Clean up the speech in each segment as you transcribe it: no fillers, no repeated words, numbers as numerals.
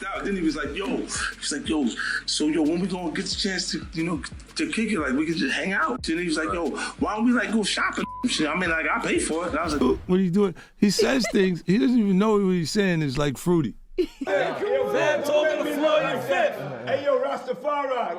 out. Then he was like, yo, so when we gonna get the chance to, to kick it, like we can just hang out. And he was like, yo, why don't we like go shopping? I mean, like I pay for it. And I was like, what are you doing? He says things, he doesn't even know what he's saying is like fruity. Hey, Fab told me to floor your fifth. Hey, yo, Rastafari.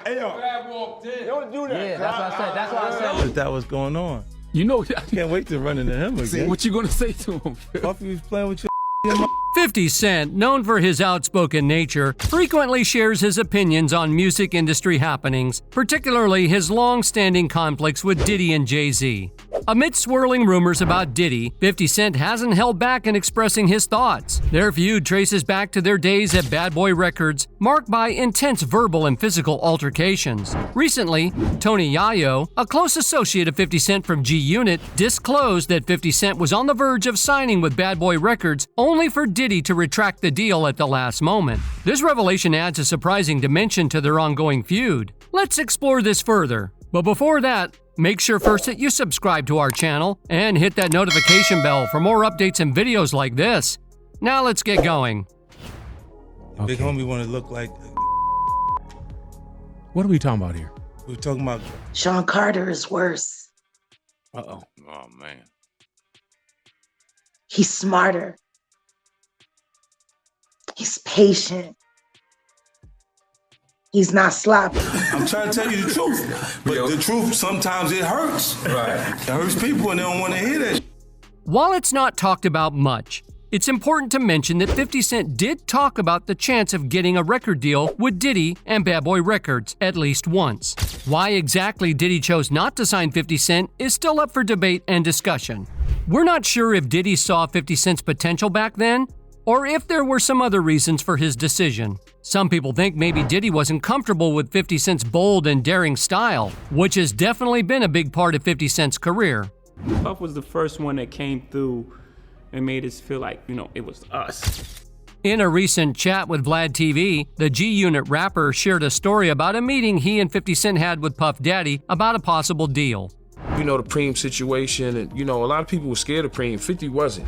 Hey, yo. Fab walked in. Don't do that. Yeah, that's what I said. That was going on. You know, I can't wait to run into him again. What you gonna say to him? Puffy was playing with your 50 Cent, known for his outspoken nature, frequently shares his opinions on music industry happenings, particularly his long-standing conflicts with Diddy and Jay-Z. Amidst swirling rumors about Diddy, 50 Cent hasn't held back in expressing his thoughts. Their feud traces back to their days at Bad Boy Records, marked by intense verbal and physical altercations. Recently, Tony Yayo, a close associate of 50 Cent from G-Unit, disclosed that 50 Cent was on the verge of signing with Bad Boy Records only for Diddy to retract the deal at the last moment. This revelation adds a surprising dimension to their ongoing feud. Let's explore this further. But before that, make sure first that you subscribe to our channel and hit that notification bell for more updates and videos like this. Now let's get going. Big homie want to look like... What are we talking about here? We're talking about... Sean Carter is worse. Uh-oh. Oh, man. He's smarter. He's patient. He's not sloppy. I'm trying to tell you the truth. But the truth, sometimes it hurts. Right. It hurts people and they don't want to hear that. While it's not talked about much, it's important to mention that 50 Cent did talk about the chance of getting a record deal with Diddy and Bad Boy Records at least once. Why exactly Diddy chose not to sign 50 Cent is still up for debate and discussion. We're not sure if Diddy saw 50 Cent's potential back then, or if there were some other reasons for his decision. Some people think maybe Diddy wasn't comfortable with 50 Cent's bold and daring style, which has definitely been a big part of 50 Cent's career. Puff was the first one that came through and made us feel like, it was us. In a recent chat with Vlad TV, the G-Unit rapper shared a story about a meeting he and 50 Cent had with Puff Daddy about a possible deal. The Preem situation, and a lot of people were scared of Preem. 50 wasn't.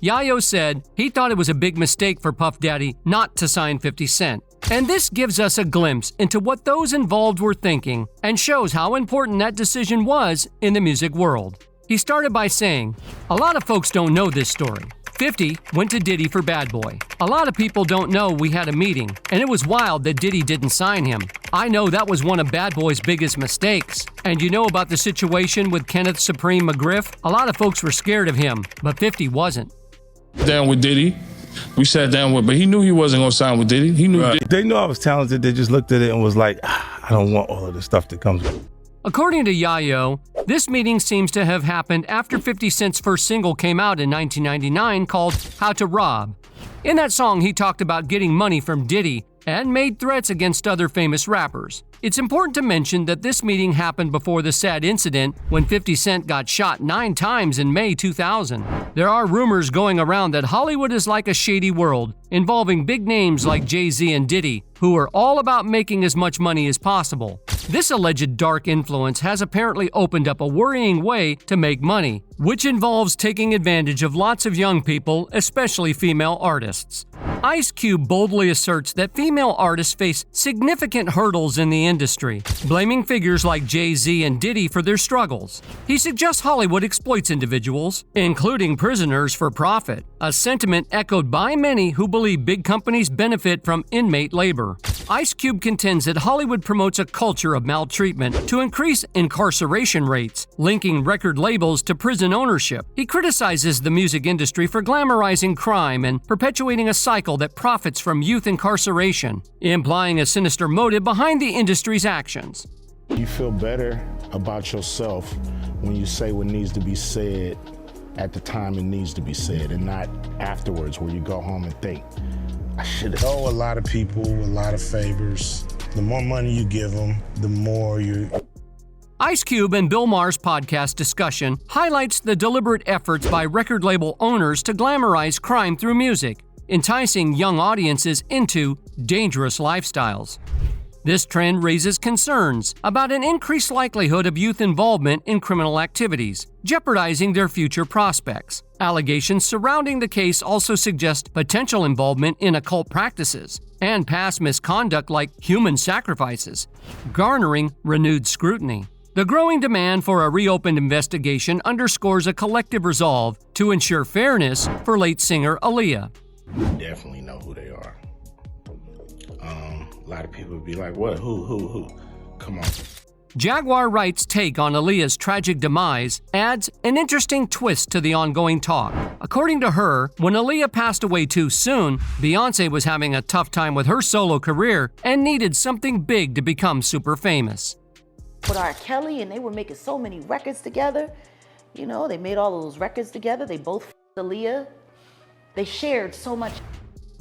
Yayo said he thought it was a big mistake for Puff Daddy not to sign 50 Cent. And this gives us a glimpse into what those involved were thinking and shows how important that decision was in the music world. He started by saying, "A lot of folks don't know this story. 50 went to Diddy for Bad Boy. A lot of people don't know we had a meeting, and it was wild that Diddy didn't sign him. I know that was one of Bad Boy's biggest mistakes. And you know about the situation with Kenneth Supreme McGriff? A lot of folks were scared of him, but 50 wasn't." Down with Diddy. We sat down with, but he knew he wasn't going to sign with Diddy. He knew Diddy. They knew I was talented. They just looked at it and was like, I don't want all of the stuff that comes with it. According to Yayo, this meeting seems to have happened after 50 Cent's first single came out in 1999 called How to Rob. In that song, he talked about getting money from Diddy and made threats against other famous rappers. It's important to mention that this meeting happened before the sad incident when 50 Cent got shot 9 times in May 2000. There are rumors going around that Hollywood is like a shady world, involving big names like Jay-Z and Diddy, who are all about making as much money as possible. This alleged dark influence has apparently opened up a worrying way to make money, which involves taking advantage of lots of young people, especially female artists. Ice Cube boldly asserts that female artists face significant hurdles in the industry, blaming figures like Jay-Z and Diddy for their struggles. He suggests Hollywood exploits individuals, including prisoners, for profit, a sentiment echoed by many who believe big companies benefit from inmate labor. Ice Cube contends that Hollywood promotes a culture of maltreatment to increase incarceration rates, linking record labels to prison ownership. He criticizes the music industry for glamorizing crime and perpetuating a cycle that profits from youth incarceration, implying a sinister motive behind the industry's actions. You feel better about yourself when you say what needs to be said at the time it needs to be said, and not afterwards where you go home and think, I should owe a lot of people a lot of favors. The more money you give them, the more you... Ice Cube and Bill Maher's podcast discussion highlights the deliberate efforts by record label owners to glamorize crime through music, enticing young audiences into dangerous lifestyles. This trend raises concerns about an increased likelihood of youth involvement in criminal activities, jeopardizing their future prospects. Allegations surrounding the case also suggest potential involvement in occult practices and past misconduct like human sacrifices, garnering renewed scrutiny. The growing demand for a reopened investigation underscores a collective resolve to ensure fairness for late singer Aaliyah. Definitely know who they are. A lot of people would be like, what? Who? Come on. Jaguar Wright's take on Aaliyah's tragic demise adds an interesting twist to the ongoing talk. According to her, when Aaliyah passed away too soon, Beyoncé was having a tough time with her solo career and needed something big to become super famous. With R. Kelly, and they were making so many records together. You know, they made all of those records together. They both f***ed Aaliyah. They shared so much.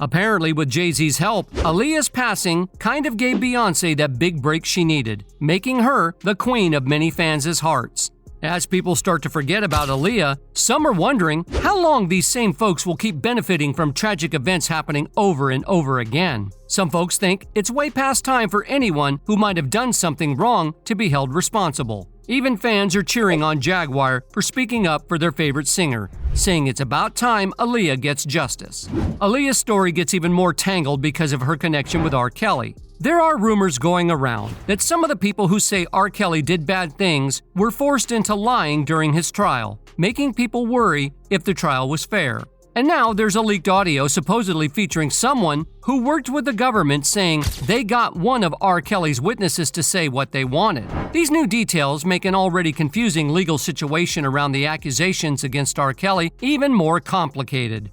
Apparently, with Jay-Z's help, Aaliyah's passing kind of gave Beyoncé that big break she needed, making her the queen of many fans' hearts. As people start to forget about Aaliyah, some are wondering how long these same folks will keep benefiting from tragic events happening over and over again. Some folks think it's way past time for anyone who might have done something wrong to be held responsible. Even fans are cheering on Jaguar for speaking up for their favorite singer, saying it's about time Aaliyah gets justice. Aaliyah's story gets even more tangled because of her connection with R. Kelly. There are rumors going around that some of the people who say R. Kelly did bad things were forced into lying during his trial, making people worry if the trial was fair. And now there's a leaked audio supposedly featuring someone who worked with the government saying they got one of R. Kelly's witnesses to say what they wanted. These new details make an already confusing legal situation around the accusations against R. Kelly even more complicated.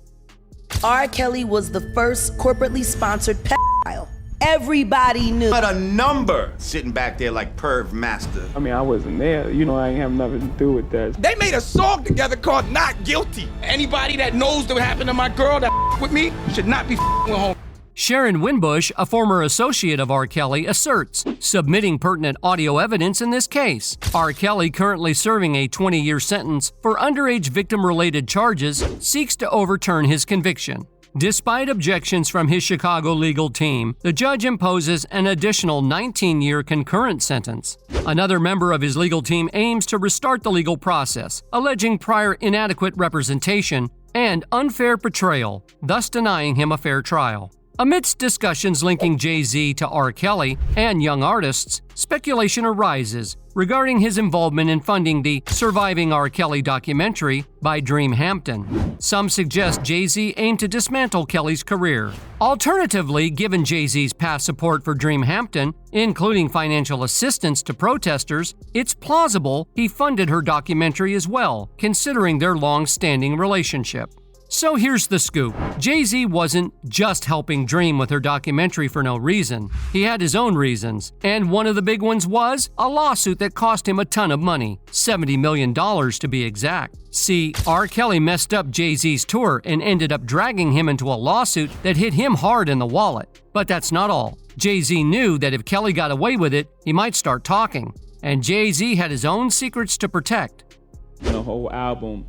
R. Kelly was the first corporately sponsored pedophile. Everybody knew. But a number sitting back there like Perv Master. I mean, I wasn't there. You know, I ain't have nothing to do with that. They made a song together called Not Guilty. Anybody that knows what happened to my girl that with me should not be with home. Sharon Winbush, a former associate of R. Kelly, asserts, submitting pertinent audio evidence in this case. R. Kelly, currently serving a 20-year sentence for underage victim-related charges, seeks to overturn his conviction. Despite objections from his Chicago legal team, the judge imposes an additional 19-year concurrent sentence. Another member of his legal team aims to restart the legal process, alleging prior inadequate representation and unfair portrayal, thus denying him a fair trial. Amidst discussions linking Jay-Z to R. Kelly and young artists, speculation arises regarding his involvement in funding the Surviving R. Kelly documentary by Dream Hampton. Some suggest Jay-Z aimed to dismantle Kelly's career. Alternatively, given Jay-Z's past support for Dream Hampton, including financial assistance to protesters, it's plausible he funded her documentary as well, considering their long-standing relationship. So here's the scoop. Jay-Z wasn't just helping Dream with her documentary for no reason. He had his own reasons, and one of the big ones was a lawsuit that cost him a ton of money, $70 million to be exact. See, R. Kelly messed up Jay-Z's tour and ended up dragging him into a lawsuit that hit him hard in the wallet. But that's not all. Jay-Z knew that if Kelly got away with it, he might start talking, and Jay-Z had his own secrets to protect. The whole album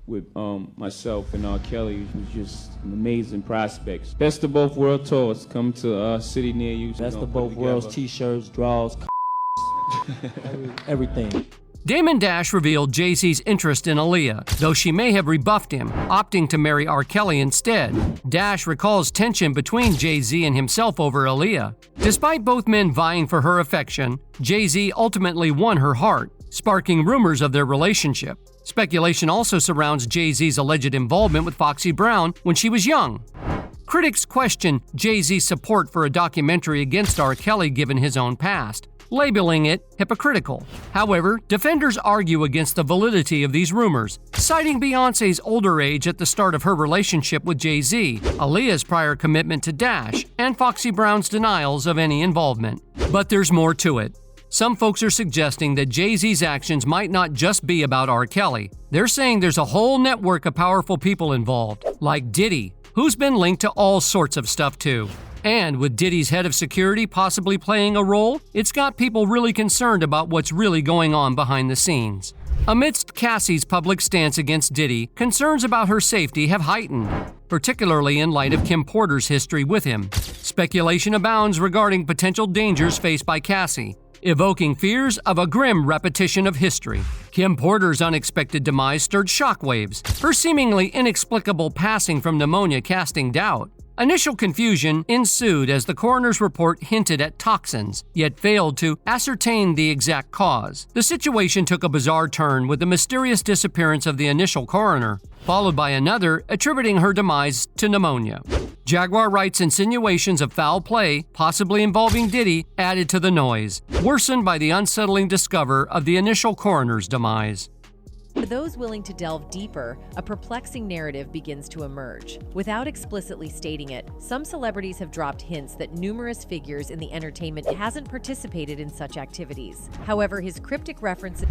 with myself and R. Kelly was just an amazing prospects. Best of Both World tours come to a city near you. Best of Both Worlds, t-shirts, draws, everything. Damon Dash revealed Jay-Z's interest in Aaliyah, though she may have rebuffed him, opting to marry R. Kelly instead. Dash recalls tension between Jay-Z and himself over Aaliyah. Despite both men vying for her affection, Jay-Z ultimately won her heart, sparking rumors of their relationship. Speculation also surrounds Jay-Z's alleged involvement with Foxy Brown when she was young. Critics question Jay-Z's support for a documentary against R. Kelly given his own past, labeling it hypocritical. However, defenders argue against the validity of these rumors, citing Beyoncé's older age at the start of her relationship with Jay-Z, Aaliyah's prior commitment to Dash, and Foxy Brown's denials of any involvement. But there's more to it. Some folks are suggesting that Jay-Z's actions might not just be about R. Kelly. They're saying there's a whole network of powerful people involved, like Diddy, who's been linked to all sorts of stuff too. And with Diddy's head of security possibly playing a role, it's got people really concerned about what's really going on behind the scenes. Amidst Cassie's public stance against Diddy, concerns about her safety have heightened, particularly in light of Kim Porter's history with him. Speculation abounds regarding potential dangers faced by Cassie, evoking fears of a grim repetition of history. Kim Porter's unexpected demise stirred shockwaves, her seemingly inexplicable passing from pneumonia casting doubt. Initial confusion ensued as the coroner's report hinted at toxins, yet failed to ascertain the exact cause. The situation took a bizarre turn with the mysterious disappearance of the initial coroner, followed by another attributing her demise to pneumonia. Jaguar writes insinuations of foul play, possibly involving Diddy, added to the noise, worsened by the unsettling discovery of the initial coroner's demise. For those willing to delve deeper, a perplexing narrative begins to emerge. Without explicitly stating it, some celebrities have dropped hints that numerous figures in the entertainment hasn't participated in such activities. However, his cryptic references...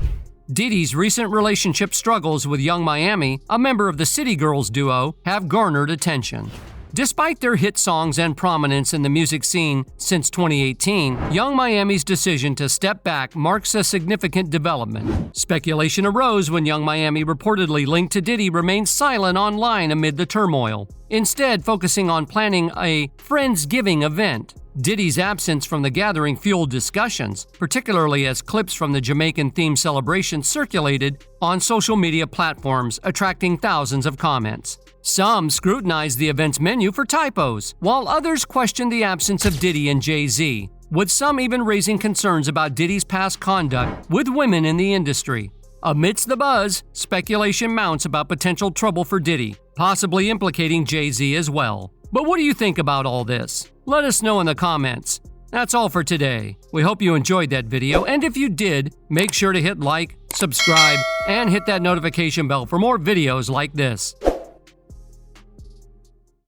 Diddy's recent relationship struggles with Young Miami, a member of the City Girls duo, have garnered attention. Despite their hit songs and prominence in the music scene since 2018, Young Miami's decision to step back marks a significant development. Speculation arose when Young Miami, reportedly linked to Diddy, remained silent online amid the turmoil, instead focusing on planning a Friendsgiving event. Diddy's absence from the gathering fueled discussions, particularly as clips from the Jamaican-themed celebration circulated on social media platforms, attracting thousands of comments. Some scrutinized the event's menu for typos, while others questioned the absence of Diddy and Jay-Z, with some even raising concerns about Diddy's past conduct with women in the industry. Amidst the buzz, speculation mounts about potential trouble for Diddy, possibly implicating Jay-Z as well. But what do you think about all this? Let us know in the comments. That's all for today. We hope you enjoyed that video, and if you did, make sure to hit like, subscribe, and hit that notification bell for more videos like this.